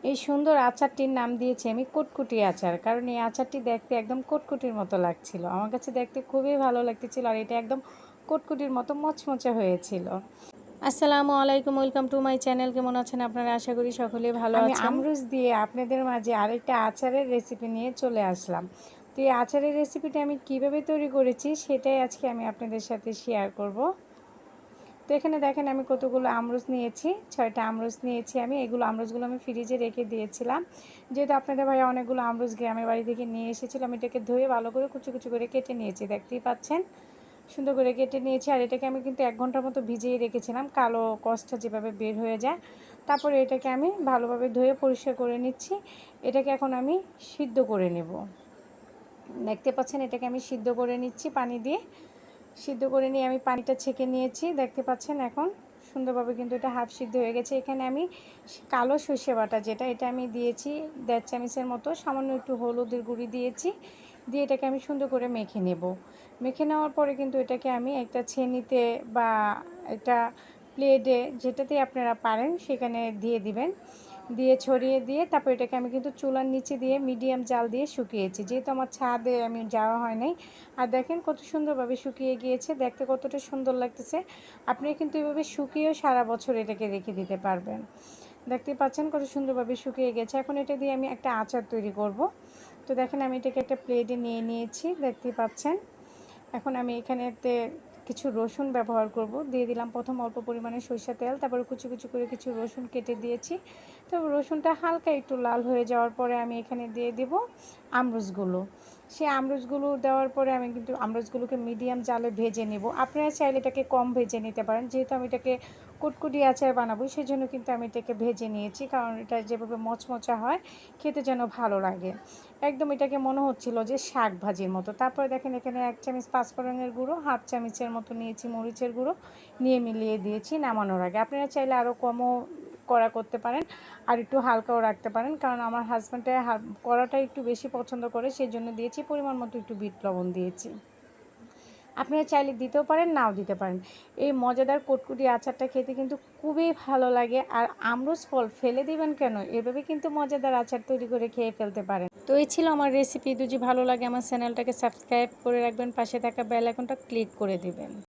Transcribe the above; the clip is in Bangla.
এই সুন্দর আচারটির নাম দিয়েছি আমি কুটকুটি আচার, কারণ এই আচারটি দেখতে একদম কুটকুটির মতো লাগছিল। আমার কাছে দেখতে খুবই ভালো লাগতেছিল, আর এটা একদম কুটকুটির মতো মচমচে হয়েছিল। আসসালামু আলাইকুম, ওয়েলকাম টু মাই চ্যানেল। কেমন আছেন আপনারা? আশা করি সকলেই ভালো আছেন। আমি আমরুচ দিয়ে আপনাদের মাঝে আরেকটা আচারের রেসিপি নিয়ে চলে আসলাম। তো এই আচারের রেসিপিটা আমি কিভাবে তৈরি করেছি সেটাই আজকে আমি আপনাদের সাথে শেয়ার করব। তো এখানে দেখেন আমি কতগুলো আমরুচ নিয়েছি, 6টা আমরুচ নিয়েছি আমি। এগুলো আমরুচগুলো আমি ফ্রিজে রেখে দিয়েছিলাম, যেহেতু আপনাদের ভাই অনেকগুলো আমরুচ গ্রামের বাড়ি থেকে নিয়ে এসেছিলাম। আমি এটাকে ধুয়ে ভালো করে কুচি কুচি করে কেটে নিয়েছি, দেখতেই পাচ্ছেন সুন্দর করে কেটে নিয়েছি। আর এটাকে আমি কিন্তু 1 ঘন্টার মতো ভিজিয়ে রেখেছিলাম, কালো কষটা যেভাবে বের হয়ে যায়। তারপরে এটাকে আমি ভালোভাবে ধুয়ে পরিষ্কার করে নিচ্ছি। এটাকে এখন আমি সিদ্ধ করে নেব। দেখতে পাচ্ছেন এটাকে আমি সিদ্ধ করে নিচ্ছি পানি দিয়ে। সিদ্ধ করে নিয়ে আমি পানিটা ছেঁকে নিয়েছি, দেখতে পাচ্ছেন এখন সুন্দরভাবে কিন্তু এটা হাফ সিদ্ধ হয়ে গেছে। এখানে আমি কালো সর্ষে বাটা যেটা, এটা আমি দিয়েছি 1.5 চামচের মতো, সামান্য একটু হলুদের গুঁড়ি দিয়েছি। দিয়ে এটাকে আমি সুন্দর করে মেখে নেব। মেখে নেওয়ার পরে কিন্তু এটাকে আমি একটা ছেনিতে বা একটা প্লেটে, যেটাতেই আপনারা পারেন সেখানে দিয়ে দিবেন। দিয়ে ছড়িয়ে দিয়ে তারপর এটাকে আমি কিন্তু চুলার নিচে দিয়ে মিডিয়াম জাল দিয়ে শুকিয়েছি, যেহেতু আমার ছাদে আমি যাওয়া হয় নাই। আর দেখেন কত সুন্দরভাবে শুকিয়ে গিয়েছে, দেখতে কতটা সুন্দর লাগতেছে। আপনি কিন্তু এভাবে শুকিয়েও সারা বছর এটাকে রেখে দিতে পারবেন। দেখতে পাচ্ছেন কত সুন্দরভাবে শুকিয়ে গেছে। এখন এটা দিয়ে আমি একটা আচার তৈরি করব। তো দেখেন আমি এটাকে একটা প্লেটে নিয়ে নিয়েছি, দেখতে পাচ্ছেন। এখন আমি এখানেতে কিছু রসুন ব্যবহার করব। দিয়ে দিলাম প্রথম অল্প পরিমাণে সরিষা তেল, তারপরে কুচি কুচি করে কিছু রসুন কেটে দিয়েছি। তারপর রসুনটা হালকা একটু লাল হয়ে যাওয়ার পরে আমি এখানে দিয়ে দেব আমরুচগুলো। সেই আমরুচগুলো দেওয়ার পরে আমি কিন্তু আমরুচগুলোকে মিডিয়াম জালে ভেজে নেব। আপনারা চাইলে এটাকে কম ভেজে নিতে পারেন, যেহেতু আমি এটাকে কুটকুটি আচার বানাবো সেই জন্য কিন্তু আমি এটাকে ভেজে নিয়েছি, কারণ এটা যেভাবে মচমচা হয় খেতে যেন ভালো লাগে। একদম এটাকে মনে হচ্ছিল যে শাক ভাজির মতো। তারপরে দেখেন এখানে 1 চামচ পাঁচফোড়নের গুঁড়ো, হাফ চামচের মতো নিয়েছি মরিচের গুঁড়ো, নিয়ে মিলিয়ে দিয়েছি নামানোর আগে। আপনারা চাইলে আরও কমও কড়া করতে পারেন, আর একটু হালকাও রাখতে পারেন, কারণ আমার হাজব্যান্ডে কড়াটা একটু বেশি পছন্দ করে, সেই জন্য দিয়েছি পরিমাণ মতো একটু বিট লবণ দিয়েছি। আপনারা চাইলে দিতেও পারেন, নাও দিতে পারেন। এই মজাদার কুটকুটি আচারটা খেতে কিন্তু খুবই ভালো লাগে। আর আমরুচ ফল ফেলে দিবেন কেন, এভাবে কিন্তু মজাদার আচার তৈরি করে খেয়ে ফেলতে পারেন। তো এই ছিল আমার রেসিপি। যদি ভালো লাগে আমার চ্যানেলটাকে সাবস্ক্রাইব করে রাখবেন, পাশে থাকা বেল আইকনটা ক্লিক করে দিবেন।